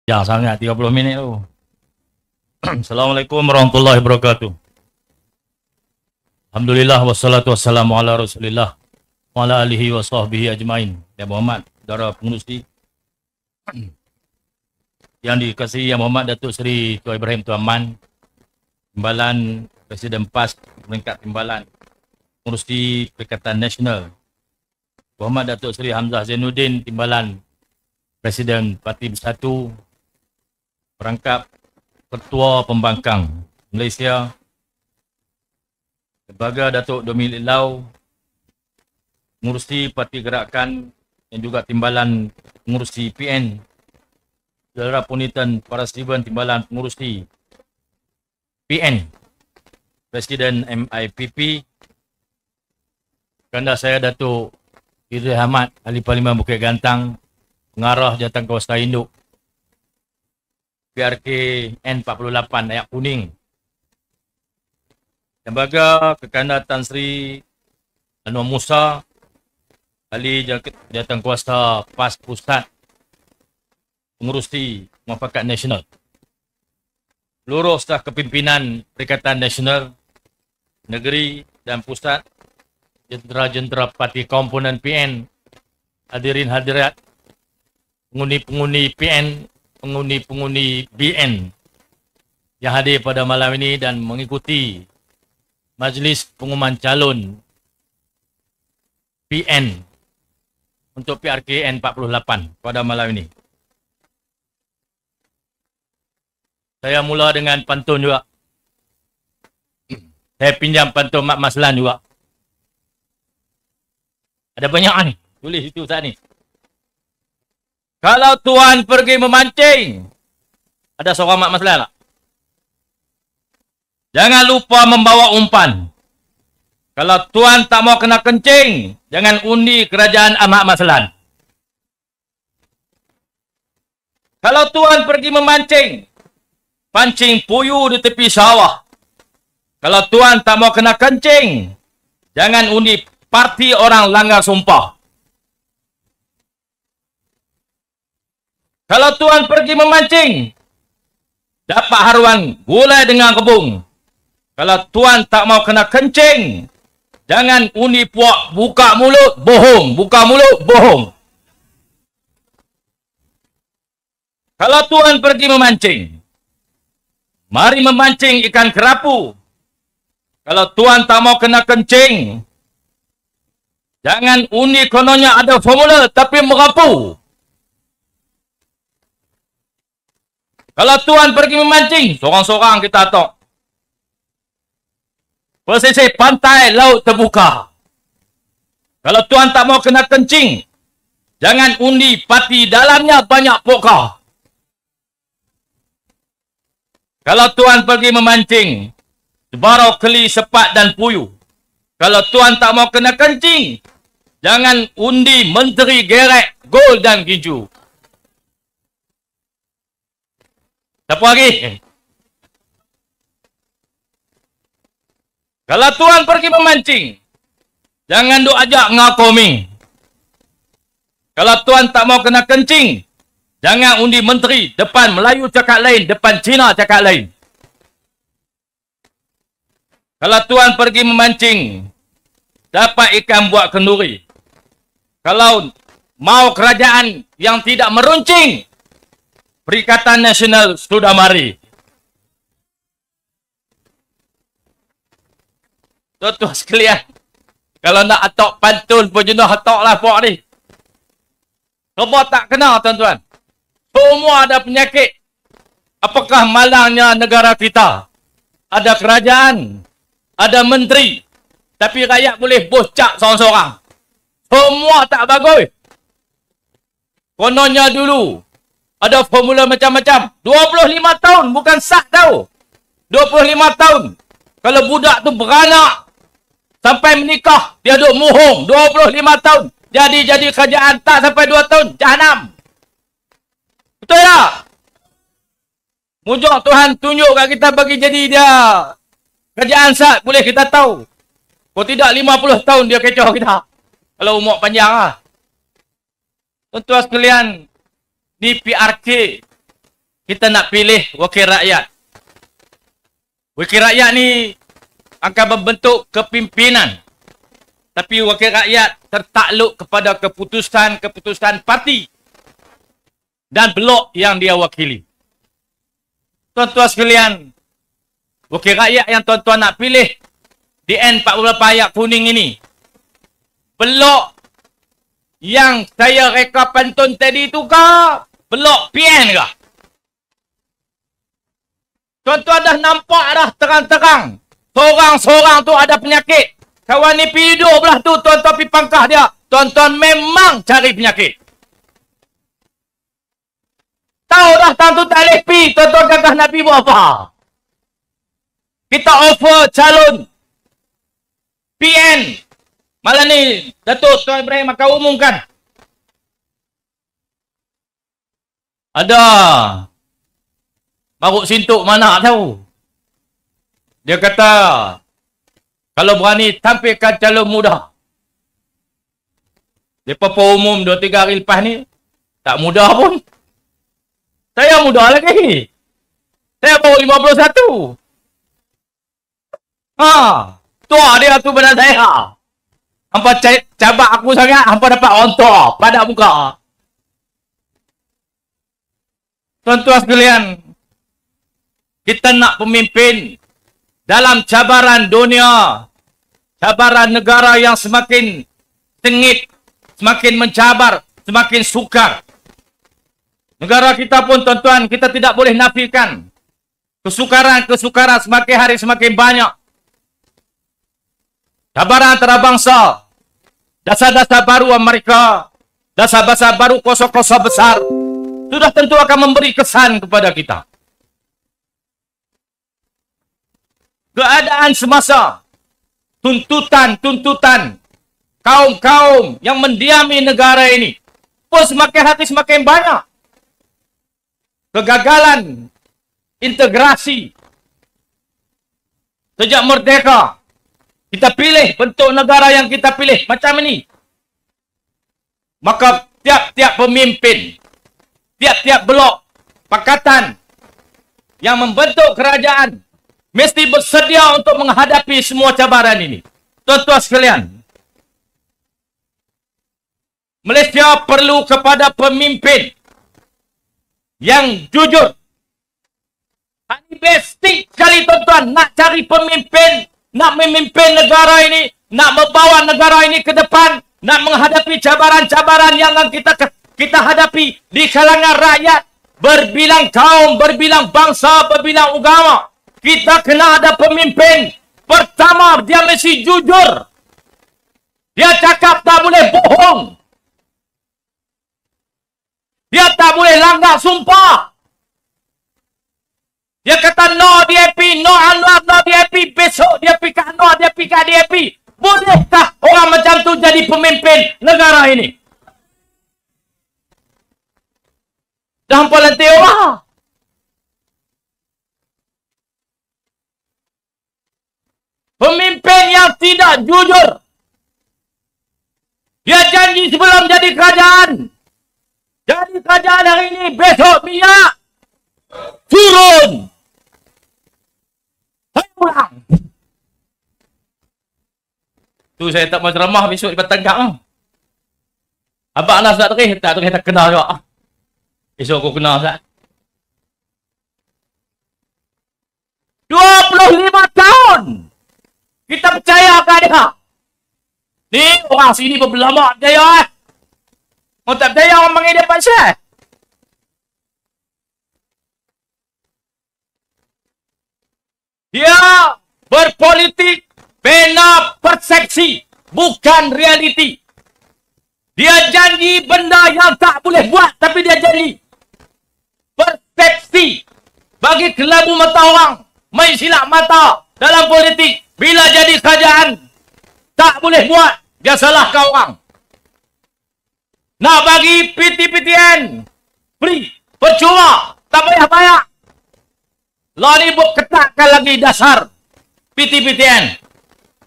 Ya, sangat 30 minit tu. Assalamualaikum warahmatullahi wabarakatuh. Alhamdulillah wassalatu wassalamu ala Rasulillah wa ala alihi wa sahbihi ajmain. Ya Muhammad, saudara pengurusi yang dikasihi Yang Muhammad Datuk Seri Tuan Ibrahim Tuan Man, Timbalan Presiden PAS peringkat Timbalan Pengurusi Perikatan Nasional, Muhammad Datuk Seri Hamzah Zainuddin, Timbalan Presiden Parti Bersatu, Perangkap Ketua Pembangkang Malaysia, Lembaga Datuk Dominic Lau, Pengurusi Parti Gerakan dan juga Timbalan Pengurusi PN, Saudara Punitan Parasiban Timbalan Pengurusi PN, Presiden MIPP, Kanda saya Datuk Idris Ahmad, Ahli Parlimen Bukit Gantang, Pengarah Jabatan Kawasan Induk PRK N48 Ayak Kuning, Lembaga Kekanda Tan Sri Anwar Musa, Ahli Jabatan Kuasa PAS Pusat, Pengurusi Muafakat Nasional, seluruh staf kepimpinan Perikatan Nasional, Negeri dan Pusat, jentera-jentera parti komponen PN, hadirin hadirat, pengundi-pengundi PN, pengundi-pengundi BN yang hadir pada malam ini dan mengikuti majlis pengumuman calon PN untuk PRK N48 pada malam ini. Saya mula dengan pantun juga. Saya pinjam pantun Mak Maslan juga. Ada banyak ni. Tulis itu saat ni. Kalau tuan pergi memancing, ada seorang Mak Maslan tak? Jangan lupa membawa umpan. Kalau tuan tak mau kena kencing, jangan undi kerajaan Mak Maslan. Kalau tuan pergi memancing, pancing puyuh di tepi sawah. Kalau tuan tak mau kena kencing, jangan undi parti orang langgar sumpah. Kalau tuan pergi memancing, dapat haruan gulai dengan kebung. Kalau tuan tak mau kena kencing, jangan undi puak buka mulut bohong. Buka mulut bohong. Kalau tuan pergi memancing, mari memancing ikan kerapu. Kalau tuan tak mau kena kencing, jangan undi kononnya ada formula tapi merapu. Kalau tuan pergi memancing, sorang-sorang kita tok. Pesisir pantai laut terbuka. Kalau tuan tak mau kena kencing, jangan undi parti dalamnya banyak pokok. Kalau tuan pergi memancing, sebarau keli, sepat dan puyuh. Kalau tuan tak mau kena kencing, jangan undi menteri gerek, gol dan ginju. Siapa lagi? Kalau tuan pergi memancing, jangan duk ajak ngakoming. Kalau tuan tak mau kena kencing, jangan undi menteri, depan Melayu cakap lain, depan Cina cakap lain. Kalau tuan pergi memancing, dapat ikan buat kenduri. Kalau mau kerajaan yang tidak meruncing, Perikatan Nasional sudah mari. Tuan-tuan sekalian, kalau nak atok pantun pun jenuh atoklah puak ni. Semua tak kena tuan-tuan. Semua ada penyakit. Apakah malangnya negara kita? Ada kerajaan, ada menteri, tapi rakyat boleh bocak seorang-seorang. Semua tak bagus. Kononnya dulu ada formula macam-macam. 25 tahun bukan sah tau. 25 tahun. Kalau budak tu beranak sampai menikah, dia duk mohong 25 tahun. Jadi kerajaan tak sampai 2 tahun, jahanam. Betul tak? Mujuk Tuhan tunjuk kat kita bagi jadi dia kerajaan sah, boleh kita tahu. Kalau tidak 50 tahun dia kecoh kita. Kalau umur panjang lah. Tuan-tuan sekalian, di PRK kita nak pilih wakil rakyat. Wakil rakyat ni akan membentuk kepimpinan. Tapi wakil rakyat tertakluk kepada keputusan parti dan blok yang dia wakili. Tuan-tuan sekalian, wakil rakyat yang tuan-tuan nak pilih di N40 ayat kuning ini, blok yang saya reka pantun tadi tu ke blok PN ke? Tuan-tuan dah nampak dah terang-terang. Seorang-seorang tu ada penyakit. Kawan ni pergi duduk belah tu, tuan-tuan pergi pangkah dia. Tuan-tuan memang cari penyakit. Tahu dah tang tu tak boleh pergi, tuan-tuan gagah nak pergi buat apa? Kita offer calon PN. Malam ni, Datuk Tuan Ibrahim akan umumkan. Ada Maruk Sintuk mana tahu. Dia kata, kalau berani tampilkan calon muda. Lepas umum 2-3 hari lepas ni, tak muda pun. Saya muda lagi. Saya baru 51. Tua dia tu benar saya. Hampa cabak aku sangat, hampa dapat ontok pada muka. Tuan-tuan sekalian, kita nak pemimpin dalam cabaran dunia, cabaran negara yang semakin sengit, semakin mencabar, semakin sukar. Negara kita pun tuan-tuan, kita tidak boleh nafikan. Kesukaran semakin hari semakin banyak. Cabaran antarabangsa, dasar-dasar baru Amerika, dasar-dasar baru kosong-kosong besar, sudah tentu akan memberi kesan kepada kita. Keadaan semasa, tuntutan kaum-kaum yang mendiami negara ini pun semakin hari semakin banyak. Kegagalan integrasi sejak merdeka, kita pilih bentuk negara yang kita pilih macam ini. Maka tiap-tiap pemimpin, tiap-tiap blok pakatan yang membentuk kerajaan mesti bersedia untuk menghadapi semua cabaran ini. Tuan-tuan sekalian, Malaysia perlu kepada pemimpin yang jujur. Ini basic sekali tuan-tuan. Nak cari pemimpin, nak memimpin negara ini, nak membawa negara ini ke depan, nak menghadapi cabaran-cabaran yang kita hadapi di kalangan rakyat, berbilang kaum, berbilang bangsa, berbilang agama. Kita kena ada pemimpin. Pertama, dia mesti jujur. Dia cakap tak boleh bohong. Dia tak boleh langgar sumpah. Dia kata no DAP, no Anwar, no DAP. Besok dia pergi ke Anwar, dia pergi ke DAP. Bolehkah orang macam tu jadi pemimpin negara ini? Dah hampa lantai orang. Pemimpin yang tidak jujur. Dia janji sebelum jadi kerajaan. Jadi kerajaan hari ini, besok minyak turun. Saya pulang. Tu saya tak mau ceramah besok di Batanggak. Abang Anas tak terih, tak kenal juga. Besok aku kenal tak. 25 tahun. Kita percaya kat dia. Ni orang sini berlama percaya. Orang tak percaya orang panggil dia Pak Syed. Dia berpolitik bina persepsi, bukan realiti. Dia janji benda yang tak boleh buat, tapi dia janji. Persepsi bagi kelabu mata orang, main silap mata dalam politik. Bila jadi kerajaan, tak boleh buat, dia salahkan orang. Nak bagi PT-PTN free, percuma, tak payah bayar. Lah ni buat ketatkan lagi dasar PT-PTN.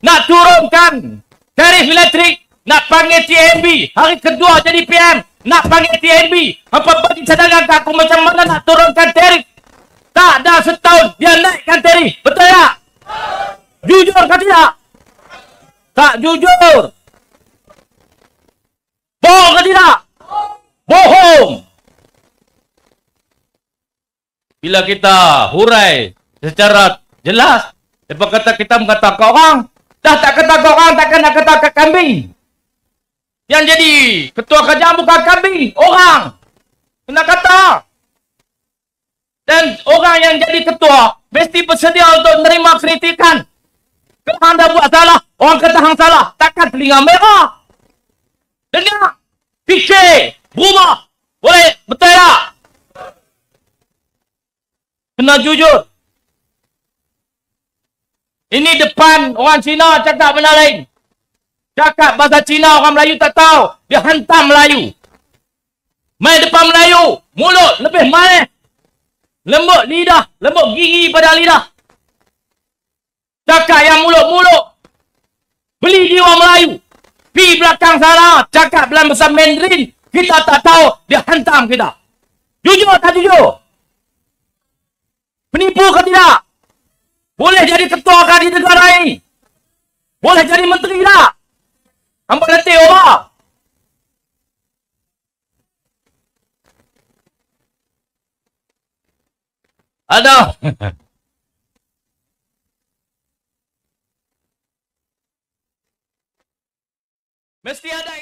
Nak turunkan tarif elektrik, nak panggil TMB, hari kedua jadi PM, Nak panggil TNB. Hampa bagi cadangan kat aku macam mana nak turunkan tarif. Tak dah setahun dia naikkan tarif. Betul tak? Jujur ke tidak? Tak jujur. Bohong ke tidak? Bohong. Bila kita hurai secara jelas, lepas kata kita mengata ke orang, dah tak kata ke orang, takkan nak kata ke kambing. Yang jadi ketua kerajaan bukan kambing, orang. Kena kata. Dan orang yang jadi ketua mesti bersedia untuk menerima kritikan. Kalau anda buat salah, orang kata hang salah, takkan telinga merah. Dengar, fikir, berubah. Boleh, betul tak? Kena jujur. Ini depan orang Cina cakap benda lain. Cakap bahasa Cina orang Melayu tak tahu. Dia hantam Melayu. Main depan Melayu. Mulut lebih manis. Lembut lidah. Lembut gigi pada lidah. Cakap yang mulut-mulut. Beli dia orang Melayu. Pi belakang sana. Cakap dalam bahasa Mandarin. Kita tak tahu. Dia hantam kita. Jujur tak jujur? Penipu ke tidak? Boleh jadi ketua ke di negara ini? Boleh jadi menteri tak? Hampa letih orang. Aduh. Mesti ada